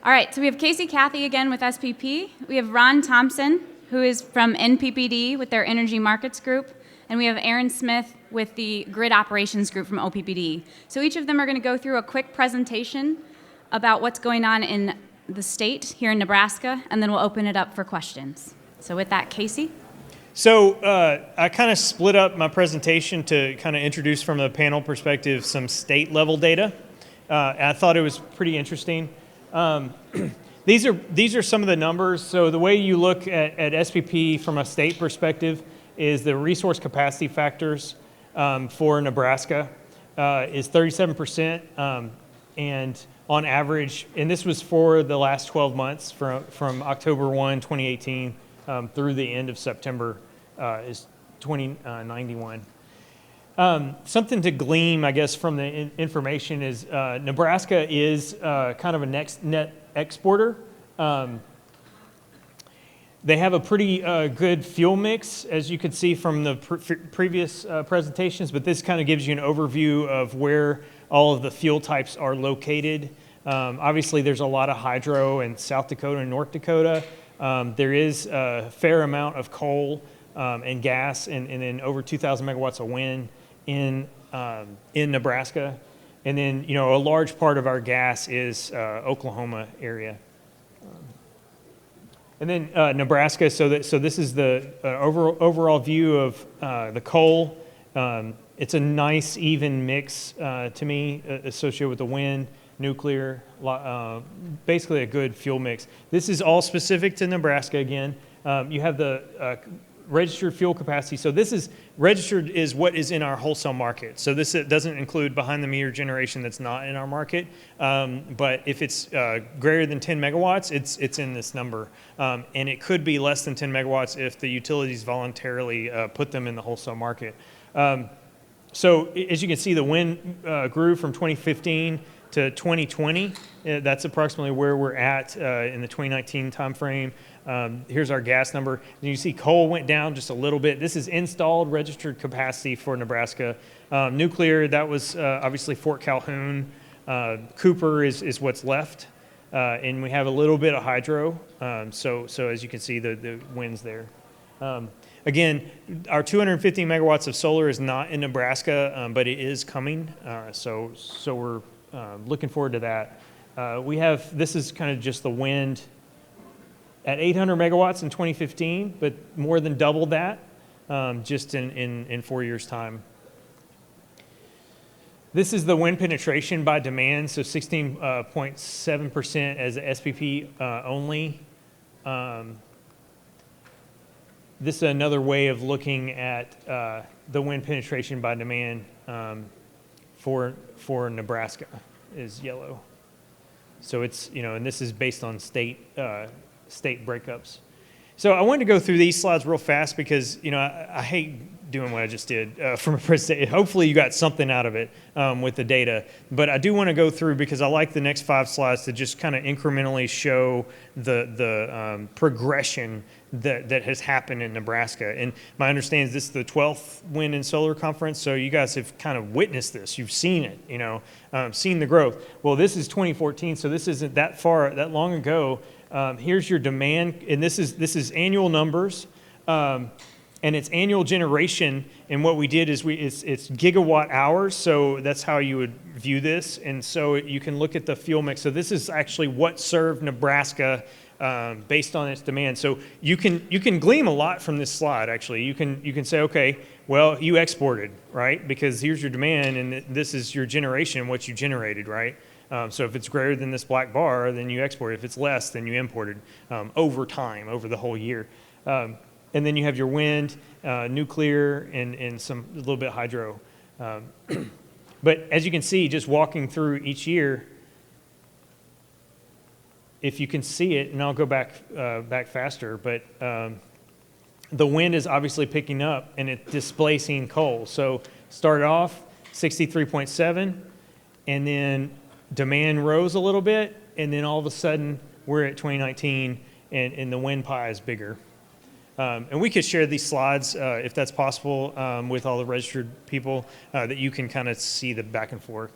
All right, so we have Casey Cathy again with SPP. We have Ron Thompson, who is from NPPD with their Energy Markets Group. And we have Aaron Smith with the Grid Operations Group from OPPD. So each of them are going to go through a quick presentation about what's going on in the state here in Nebraska, and then we'll open it up for questions. So with that, Casey? So I kind of split up my presentation to kind of introduce from a panel perspective some state level data. I thought it was pretty interesting. These are some of the numbers. So the way you look at SPP from a state perspective is the resource capacity factors for Nebraska is 37%, and on average, and this was for the last 12 months from October 1, 2018 through the end of September is 2091. Something to glean, I guess, from the information is Nebraska is kind of a net exporter. They have a pretty good fuel mix, as you could see from the previous presentations, but this kind of gives you an overview of where all of the fuel types are located. Obviously, there's a lot of hydro in South Dakota and North Dakota. There is a fair amount of coal and gas, and then over 2,000 megawatts of wind in Nebraska. And then, a large part of our gas is Oklahoma area. And then Nebraska, so this is the overall view of the coal. It's a nice, even mix to me associated with the wind, nuclear, basically a good fuel mix. This is all specific to Nebraska again. You have the registered fuel capacity. So this is registered is what is in our wholesale market. So this doesn't include behind the meter generation that's not in our market. But if it's greater than 10 megawatts, it's in this number. And it could be less than 10 megawatts if the utilities voluntarily put them in the wholesale market. So as you can see, the wind grew from 2015 to 2020. That's approximately where we're at in the 2019 timeframe. Here's our gas number. And you see coal went down just a little bit. This is installed registered capacity for Nebraska. Nuclear, that was obviously Fort Calhoun. Cooper is what's left. And we have a little bit of hydro. So as you can see, the wind's there. Again, our 250 megawatts of solar is not in Nebraska, but it is coming. So we're looking forward to that. This is kind of just the wind at 800 megawatts in 2015, but more than doubled that just in 4 years' time. This is the wind penetration by demand, so 16.7% as SPP only. This is another way of looking at the wind penetration by demand for Nebraska is yellow. So it's, and this is based on state breakups. So I wanted to go through these slides real fast because, I hate doing what I just did from a presentation. Hopefully you got something out of it with the data. But I do want to go through because I like the next 5 slides to just kind of incrementally show the progression that has happened in Nebraska. And my understanding is this is the 12th Wind and Solar Conference, so you guys have kind of witnessed this. You've seen it, seen the growth. Well, this is 2014, so this isn't that long ago. Here's your demand, and this is annual numbers, and it's annual generation. And what we did is it's gigawatt hours, so that's how you would view this. And so you can look at the fuel mix. So this is actually what served Nebraska based on its demand. So you can glean a lot from this slide. Actually, you can say, okay, well, you exported, right? Because here's your demand, and this is your generation, what you generated, right? So if it's greater than this black bar, then you export. If it's less, then you imported over time, over the whole year. And then you have your wind, nuclear, and a little bit hydro. But as you can see, just walking through each year, if you can see it, and I'll go back faster, but the wind is obviously picking up and it's displacing coal. So started off 63.7, and then demand rose a little bit, and then all of a sudden we're at 2019, and the wind pie is bigger. And we could share these slides, if that's possible, with all the registered people, that you can kind of see the back and forth.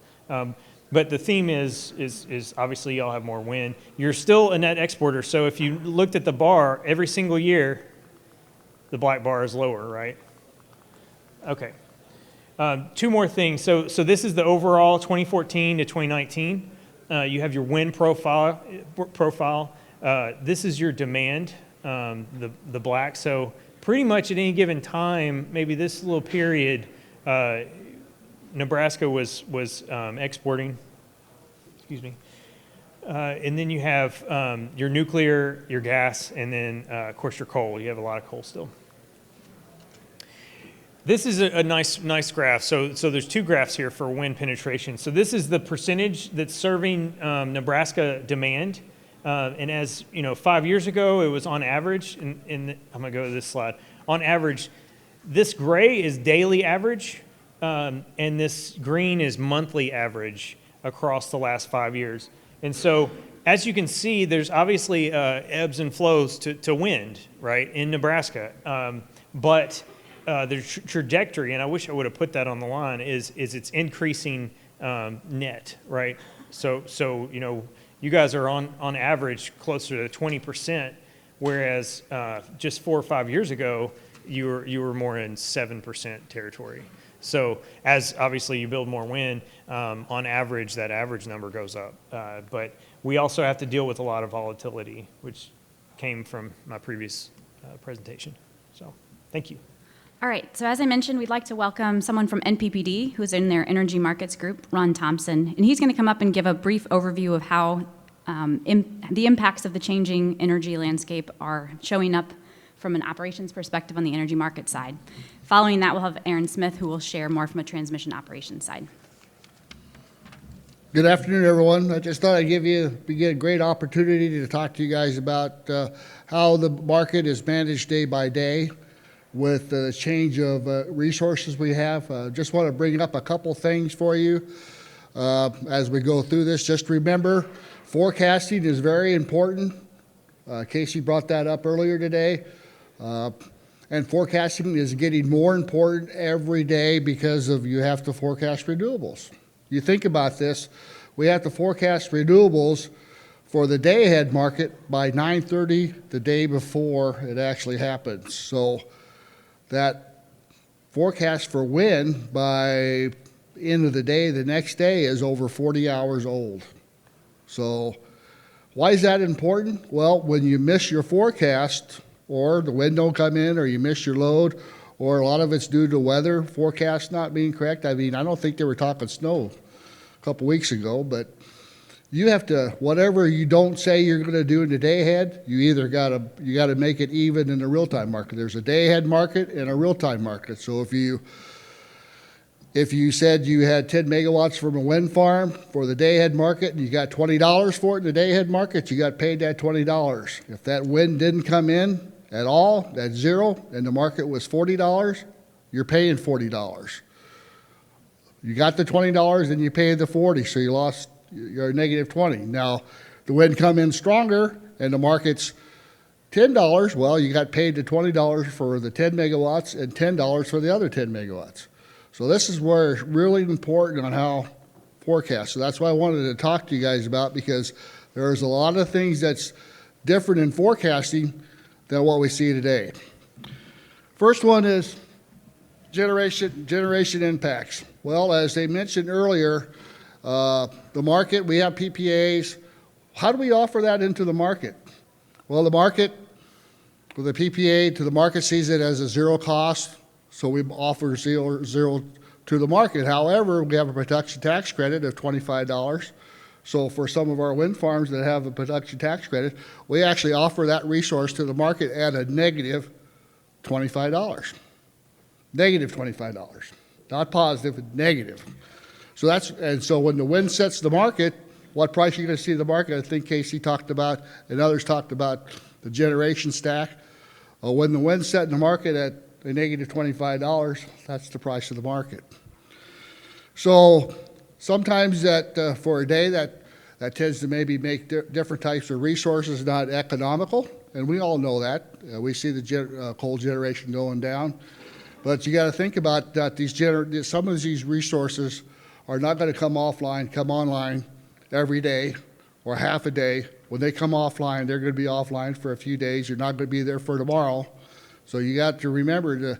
But the theme is obviously y'all have more wind. You're still a net exporter. So if you looked at the bar, every single year, the black bar is lower, right? Okay. Two more things. So this is the overall 2014 to 2019. You have your wind profile. This is your demand, the black. So pretty much at any given time, maybe this little period, Nebraska was exporting. Excuse me. And then you have your nuclear, your gas, and then of course your coal. You have a lot of coal still. This is a nice graph. So there's two graphs here for wind penetration. So this is the percentage that's serving Nebraska demand. And as you know, 5 years ago, it was on average, I'm gonna go to this slide. On average, this gray is daily average, and this green is monthly average across the last 5 years. And so, as you can see, there's obviously ebbs and flows to wind, right, in Nebraska. But the trajectory, and I wish I would have put that on the line, is it's increasing net, right? So you know, you guys are on average closer to 20%, whereas just 4 or 5 years ago, you were more in 7% territory. So as obviously you build more wind, on average, that average number goes up. But we also have to deal with a lot of volatility, which came from my previous presentation. So thank you. All right, so as I mentioned, we'd like to welcome someone from NPPD who's in their energy markets group, Ron Thompson, and he's going to come up and give a brief overview of how the impacts of the changing energy landscape are showing up from an operations perspective on the energy market side. Following that, we'll have Aaron Smith, who will share more from a transmission operations side. Good afternoon, everyone. I just thought I'd get a great opportunity to talk to you guys about how the market is managed day by day with the change of resources we have. Just want to bring up a couple things for you as we go through this. Just remember, forecasting is very important. Casey brought that up earlier today. And forecasting is getting more important every day because of you have to forecast renewables. You think about this, we have to forecast renewables for the day-ahead market by 9:30 the day before it actually happens. So that forecast for wind by end of the day, the next day, is over 40 hours old. So why is that important? Well, when you miss your forecast, or the wind don't come in, or you miss your load, or a lot of it's due to weather forecast not being correct. I mean, I don't think they were talking snow a couple weeks ago, but you have to, whatever you don't say you're going to do in the day ahead, you either got to make it even in the real-time market. There's a day ahead market and a real-time market. So if you said you had 10 megawatts from a wind farm for the day ahead market and you got $20 for it in the day ahead market, you got paid that $20. If that wind didn't come in at all, that's zero, and the market was $40, you're paying $40. You got the $20 and you paid the $40, so you're negative $20. Now, the wind come in stronger and the market's $10, well, you got paid the $20 for the 10 megawatts and $10 for the other 10 megawatts. So this is where it's really important on how forecast. So that's why I wanted to talk to you guys about, because there's a lot of things that's different in forecasting than what we see today. First one is generation impacts. Well, as they mentioned earlier, the market, we have PPAs. How do we offer that into the market? Well, the market, with the PPA to the market, sees it as a zero cost, so we offer zero to the market. However, we have a production tax credit of $25. So for some of our wind farms that have a production tax credit, we actually offer that resource to the market at a negative $25. Negative $25. Not positive, negative. So when the wind sets the market, what price are you going to see in the market? I think Casey talked about, and others talked about, the generation stack. When the wind's set in the market at a negative $25, that's the price of the market. So sometimes that for a day that tends to maybe make different types of resources not economical, and we all know that. We see the coal generation going down. But you got to think about that some of these resources are not going to come online every day or half a day. When they come offline, they're going to be offline for a few days. You're not going to be there for tomorrow. So you got to remember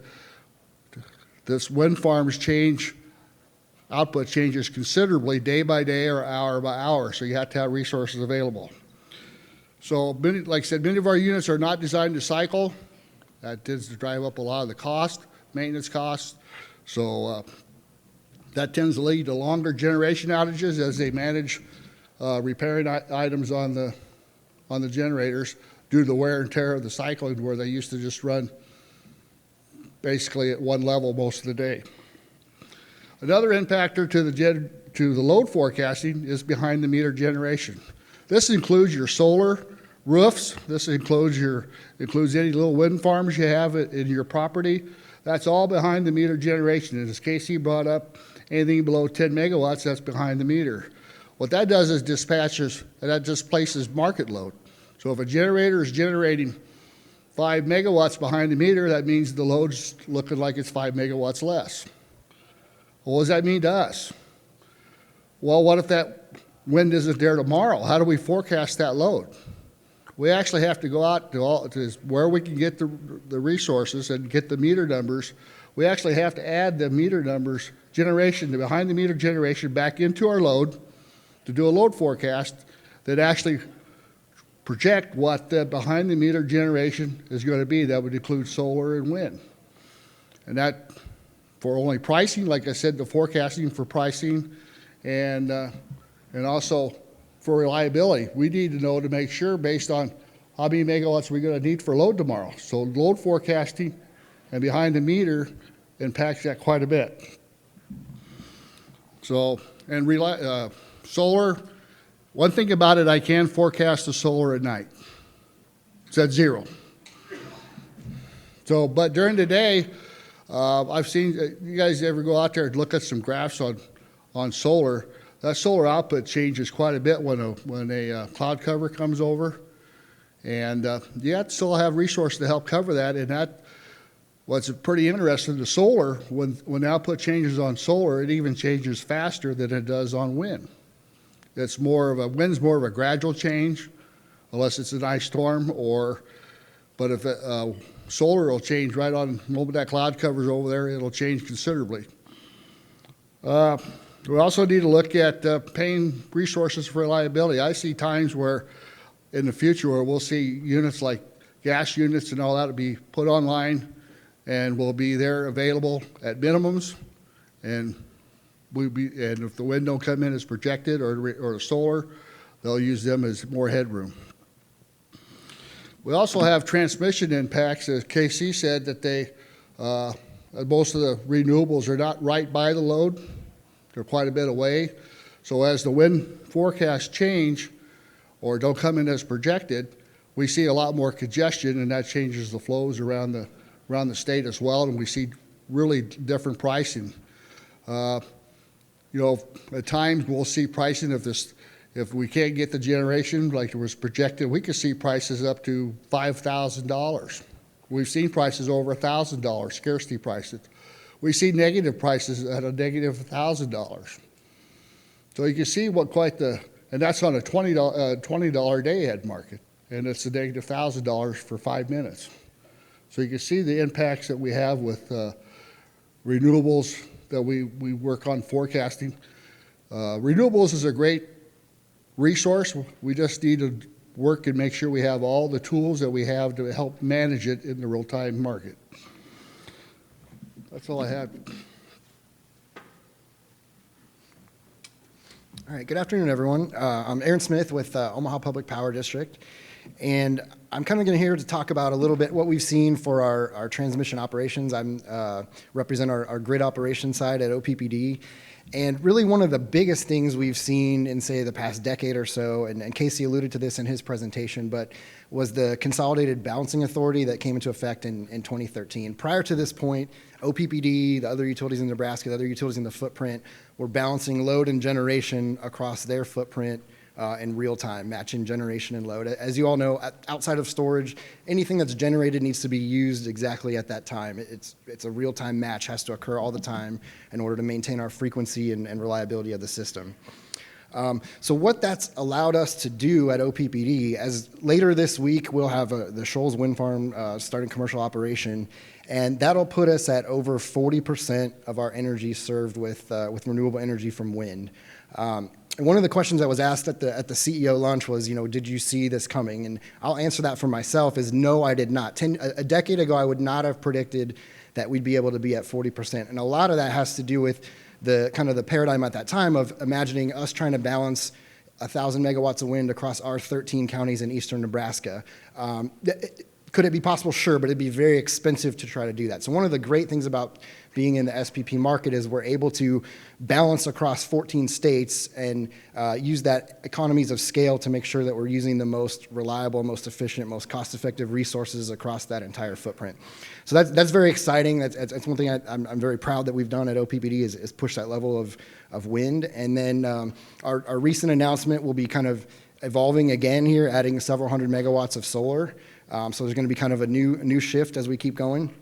this wind farms change, output changes considerably day by day or hour by hour. So you have to have resources available. So like I said, many of our units are not designed to cycle. That tends to drive up a lot of the cost, maintenance costs. So that tends to lead to longer generation outages as they manage repairing items on the generators due to the wear and tear of the cycling, where they used to just run basically at one level most of the day. Another impactor to the load forecasting is behind the meter generation. This includes your solar roofs. This includes any little wind farms you have in your property. That's all behind the meter generation. And as Casey brought up, anything below 10 megawatts, that's behind the meter. What that does is that displaces market load. So if a generator is generating 5 megawatts behind the meter, that means the load's looking like it's 5 megawatts less. Well, what does that mean to us? Well, what if that wind isn't there tomorrow? How do we forecast that load? We actually have to go out to where we can get the resources and get the meter numbers. We actually have to add the meter numbers the behind the meter generation back into our load to do a load forecast that actually project what the behind the meter generation is going to be. That would include solar and wind. And that for only pricing, like I said, the forecasting for pricing and also for reliability. We need to know to make sure based on how many megawatts we're going to need for load tomorrow. So load forecasting and behind the meter impacts that quite a bit. So, and solar, one thing about it, I can forecast the solar at night. It's at 0. So, but during the day, I've seen, you guys ever go out there and look at some graphs on solar? That solar output changes quite a bit when a cloud cover comes over. And you have to still have resources to help cover that. And what's pretty interesting, the solar, when the output changes on solar, it even changes faster than it does on wind. Wind's more of a gradual change, unless it's an ice storm, but if solar will change right on the moment that cloud cover's over there, it'll change considerably. We also need to look at paying resources for reliability. I see times where in the future where we'll see units like gas units and all that will be put online and will be there available at minimums, and if the wind don't come in as projected or the solar, they'll use them as more headroom. We also have transmission impacts, as KC said, that most of the renewables are not right by the load. They're quite a bit away. So as the wind forecasts change or don't come in as projected, we see a lot more congestion, and that changes the flows around the state as well, and we see really different pricing. At times we'll see pricing if we can't get the generation like it was projected, we could see prices up to $5,000. We've seen prices over $1,000, scarcity prices. We see negative prices at a negative $1,000. So you can see and that's on a $20 day ahead market, and it's a negative $1,000 for 5 minutes. So you can see the impacts that we have with renewables that we work on forecasting. Renewables is a great resource. We just need to work and make sure we have all the tools that we have to help manage it in the real-time market. That's all I had. All right, good afternoon, everyone. I'm Aaron Smith with Omaha Public Power District, and I'm kind of going to here to talk about a little bit what we've seen for our transmission operations. I represent our grid operations side at OPPD, and really one of the biggest things we've seen in, say, the past decade or so, and Casey alluded to this in his presentation, but was the Consolidated Balancing Authority that came into effect in 2013. Prior to this point, OPPD, the other utilities in Nebraska, the other utilities in the footprint, were balancing load and generation across their footprint in real time, matching generation and load. As you all know, outside of storage, anything that's generated needs to be used exactly at that time. It's a real-time match, has to occur all the time in order to maintain our frequency and reliability of the system. So what that's allowed us to do at OPPD, as later this week we'll have the Shoals Wind Farm starting commercial operation, and that'll put us at over 40% of our energy served with renewable energy from wind. And one of the questions that was asked at the CEO lunch was, did you see this coming? And I'll answer that for myself is no, I did not. A decade ago, I would not have predicted that we'd be able to be at 40%. And a lot of that has to do with the paradigm at that time of imagining us trying to balance 1,000 megawatts of wind across our 13 counties in eastern Nebraska. Could it be possible? Sure, but it'd be very expensive to try to do that. So one of the great things about being in the SPP market is we're able to balance across 14 states and use that economies of scale to make sure that we're using the most reliable, most efficient, most cost-effective resources across that entire footprint. So that's very exciting. That's one thing I'm very proud that we've done at OPPD is push that level of wind. And then our recent announcement will be kind of evolving again here, adding several hundred megawatts of solar. So there's going to be kind of a new shift as we keep going.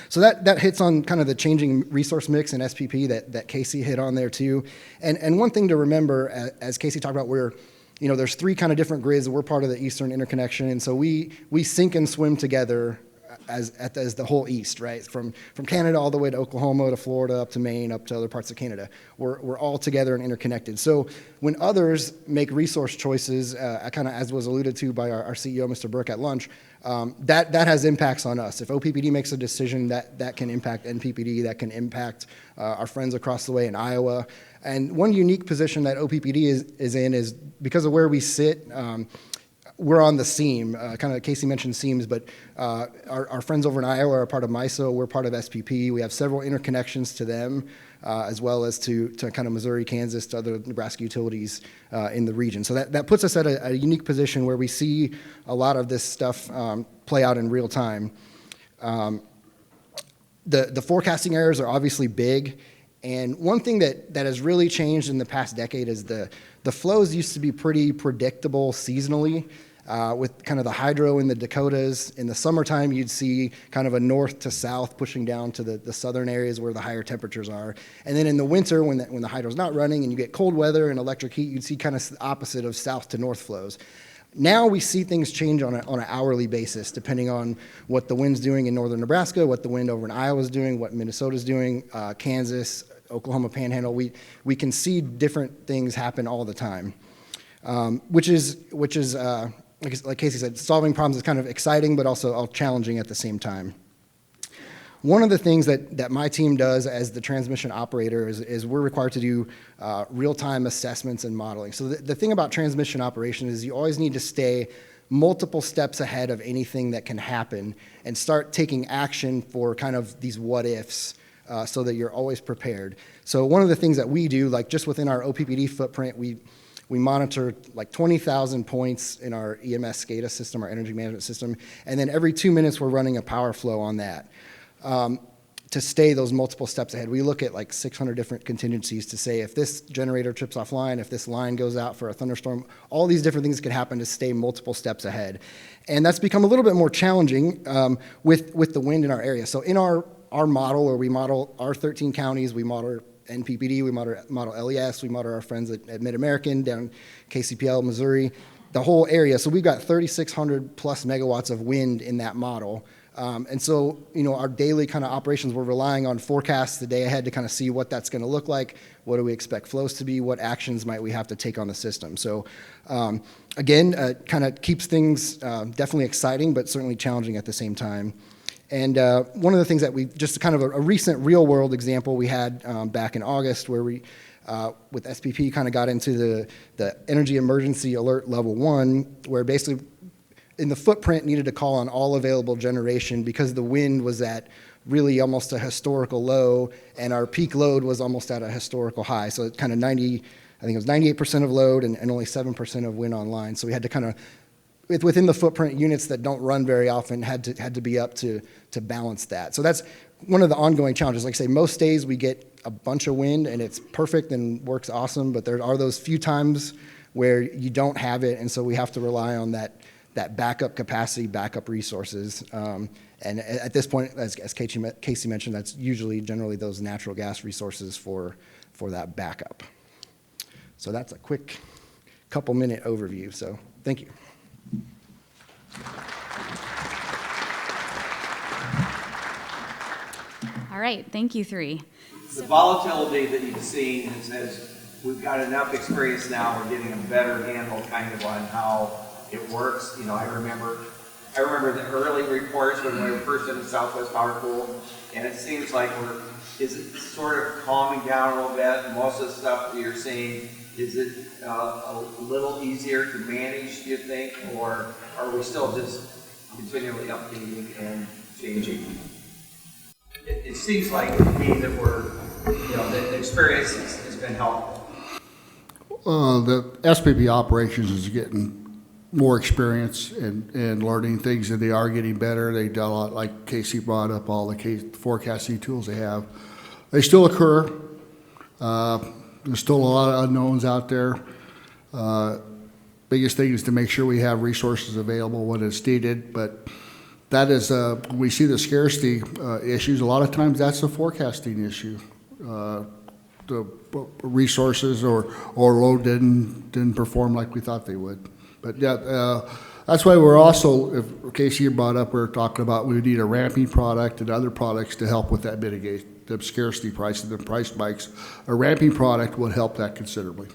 So that hits on kind of the changing resource mix in SPP that Casey hit on there too. And one thing to remember, as Casey talked about, there's three kind of different grids. We're part of the Eastern Interconnection, and so we sink and swim together as the whole East, right? From Canada all the way to Oklahoma to Florida up to Maine up to other parts of Canada. We're all together and interconnected. So when others make resource choices, kind of as was alluded to by our CEO, Mr. Burke, at lunch, that has impacts on us. If OPPD makes a decision, that can impact NPPD, that can impact our friends across the way in Iowa. And one unique position that OPPD is in is because of where we sit, we're on the seam. Kind of Casey mentioned seams, but our friends over in Iowa are part of MISO. We're part of SPP. We have several interconnections to them, as well as to kind of Missouri, Kansas, to other Nebraska utilities in the region. So that puts us at a unique position where we see a lot of this stuff play out in real time. The forecasting errors are obviously big. And one thing that has really changed in the past decade is the flows used to be pretty predictable seasonally. With kind of the hydro in the Dakotas. In the summertime, you'd see kind of a north to south pushing down to the southern areas where the higher temperatures are. And then in the winter, when the hydro's not running and you get cold weather and electric heat, you'd see kind of the opposite of south to north flows. Now we see things change on an hourly basis, depending on what the wind's doing in northern Nebraska, what the wind over in Iowa is doing, what Minnesota's doing, Kansas, Oklahoma Panhandle. We can see different things happen all the time, which is like Casey said, solving problems is kind of exciting, but also challenging at the same time. One of the things that my team does as the transmission operator is we're required to do real-time assessments and modeling. So the thing about transmission operation is you always need to stay multiple steps ahead of anything that can happen and start taking action for kind of these what-ifs so that you're always prepared. So one of the things that we do, like just within our OPPD footprint, we monitor like 20,000 points in our EMS SCADA system, our energy management system, and then every 2 minutes we're running a power flow on that to stay those multiple steps ahead. We look at like 600 different contingencies to say if this generator trips offline, if this line goes out for a thunderstorm, all these different things could happen to stay multiple steps ahead. And that's become a little bit more challenging with the wind in our area. So in our model, where we model our 13 counties, we model NPPD, we model LES, we model our friends at Mid-American, down KCPL, Missouri, the whole area. So we've got 3,600 plus megawatts of wind in that model. And so, our daily kind of operations, we're relying on forecasts the day ahead to kind of see what that's going to look like, what do we expect flows to be, what actions might we have to take on the system. So again, kind of keeps things definitely exciting, but certainly challenging at the same time. And one of the things that we, just kind of a recent real world example we had back in August where we, with SPP, kind of got into the energy emergency alert level 1, where basically in the footprint needed to call on all available generation because the wind was at really almost a historical low and our peak load was almost at a historical high. So it kind of I think it was 98% of load and only 7% of wind online. So we had to kind of, within the footprint, units that don't run very often had to be up to balance that. So that's one of the ongoing challenges. Like I say, most days we get a bunch of wind and it's perfect and works awesome, but there are those few times where you don't have it, and so we have to rely on that backup capacity, backup resources. And at this point, as Casey mentioned, that's generally those natural gas resources for that backup. So that's a quick couple-minute overview, so thank you. All right, thank you, three. The volatility that you've seen is we've got enough experience now, we're getting a better handle kind of on how it works. You know, I remember the early reports when we were first in the Southwest Power Pool, and it seems like is it sort of calming down a little bit? Most of the stuff that you're seeing, is it a little easier to manage, do you think, or are we still just continually updating and changing? It seems like to me that the experience has been helpful. The SPP operations is getting more experience and learning things, and they are getting better. They do a lot, like Casey brought up, all the forecasting tools they have. They still occur. There's still a lot of unknowns out there. Biggest thing is to make sure we have resources available when it's needed, but that is, we see the scarcity issues. A lot of times that's a forecasting issue. The resources or load didn't perform like we thought they would. But yeah, that's why we're also, if Casey brought up, we're talking about we need a ramping product and other products to help with that mitigate the scarcity price and the price spikes. A ramping product would help that considerably.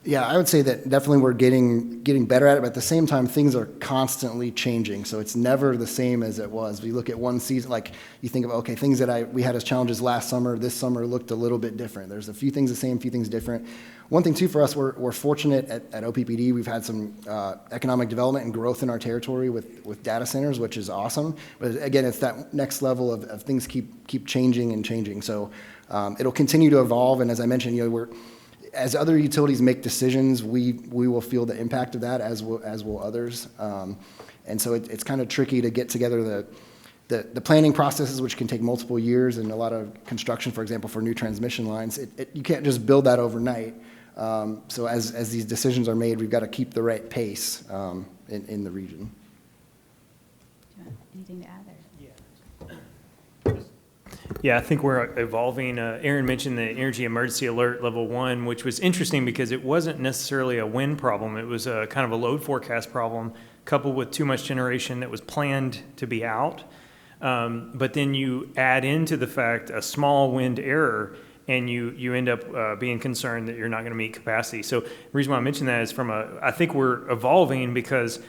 Yeah, I would say that definitely we're getting better at it, but at the same time, things are constantly changing. So it's never the same as it was. We look at one season, like you think of, okay, things that we had as challenges last summer, this summer looked a little bit different. There's a few things the same, a few things different. One thing too for us, we're fortunate at OPPD, we've had some economic development and growth in our territory with data centers, which is awesome. But again, it's that next level of things keep changing and changing. So it'll continue to evolve, and as I mentioned, as other utilities make decisions, we will feel the impact of that, as will others. And so it's kind of tricky to get together the planning processes, which can take multiple years, and a lot of construction, for example, for new transmission lines. You can't just build that overnight. So as these decisions are made, we've got to keep the right pace in the region. Do you have anything to add there? Yeah, I think we're evolving. Aaron mentioned the Energy Emergency Alert Level 1, which was interesting because it wasn't necessarily a wind problem. It was a kind of a load forecast problem coupled with too much generation that was planned to be out. But then you add into the fact a small wind error, and you end up being concerned that you're not going to meet capacity. So the reason why I mention that is I think we're evolving because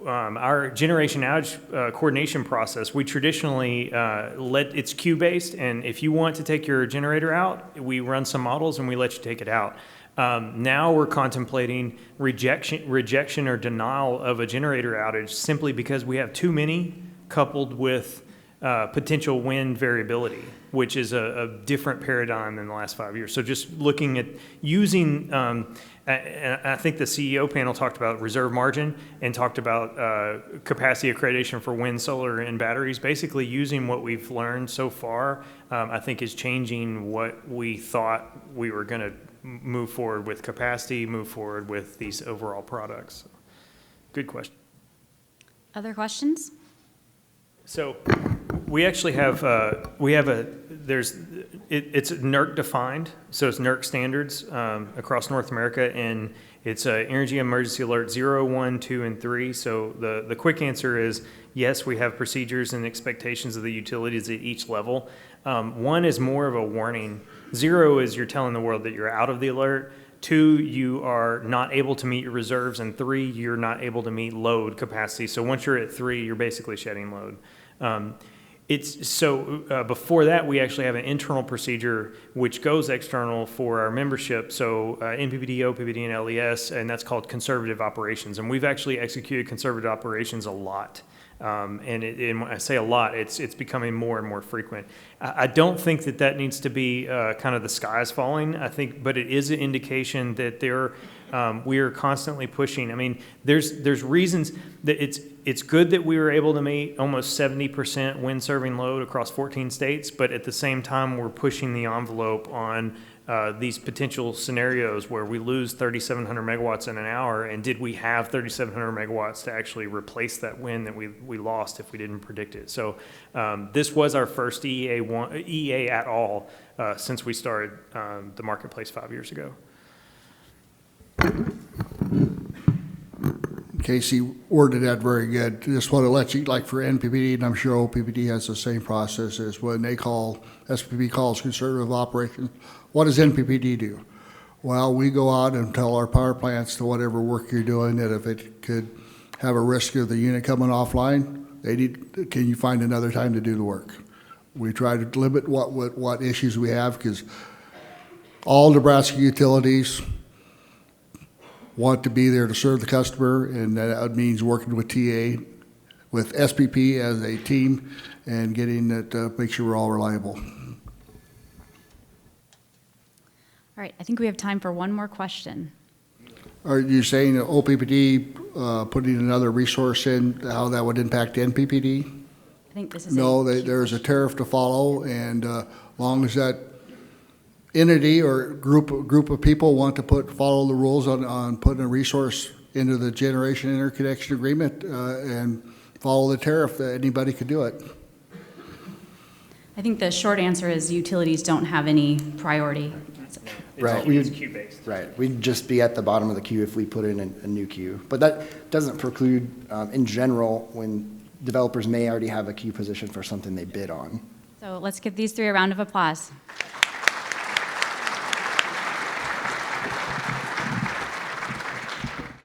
our generation outage coordination process, we traditionally it's queue-based, and if you want to take your generator out, we run some models and we let you take it out. Now we're contemplating rejection or denial of a generator outage simply because we have too many coupled with potential wind variability, which is a different paradigm than the last 5 years. So just looking at using, I think the CEO panel talked about reserve margin and talked about capacity accreditation for wind, solar, and batteries. Basically using what we've learned so far, I think is changing what we thought we were going to move forward with capacity, move forward with these overall products. So, good question. Other questions? So we actually have, it's NERC defined, so it's NERC standards across North America, and it's Energy Emergency Alert 0, 1, 2, and 3. So the quick answer is yes, we have procedures and expectations of the utilities at each level. 1 is more of a warning. 0 is you're telling the world that you're out of the alert. 2, you are not able to meet your reserves, and 3, you're not able to meet load capacity. So once you're at 3, you're basically shedding load. Before that, we actually have an internal procedure which goes external for our membership. So NPPD, OPPD, and LES, and that's called conservative operations. And we've actually executed conservative operations a lot. And when I say a lot, it's becoming more and more frequent. I don't think that needs to be kind of the sky is falling. I think, but it is an indication that we are constantly pushing. I mean, there's reasons that it's good that we were able to meet almost 70% wind serving load across 14 states, but at the same time, we're pushing the envelope on these potential scenarios where we lose 3,700 megawatts in an hour, and did we have 3,700 megawatts to actually replace that wind that we lost if we didn't predict it? So this was our first EA at all since we started the marketplace 5 years ago. Casey worded that very good. Just want to let you, like for NPPD, and I'm sure OPPD has the same process, is when they call, SPP calls conservative operations, what does NPPD do? Well, we go out and tell our power plants to whatever work you're doing that if it could have a risk of the unit coming offline, can you find another time to do the work? We try to limit what issues we have, because all Nebraska utilities want to be there to serve the customer, and that means working with TA, with SPP as a team, and getting that, make sure we're all reliable. All right, I think we have time for one more question. Are you saying that OPPD putting another resource in, how that would impact NPPD? I think this is No, there's a tariff to follow, and long as that entity or group of people want to follow the rules on putting a resource into the generation interconnection agreement and follow the tariff, anybody could do it. I think the short answer is utilities don't have any priority. Right. It's queue-based. Right, we'd just be at the bottom of the queue if we put in a new queue. But that doesn't preclude, in general, when developers may already have a queue position for something they bid on. So let's give these three a round of applause.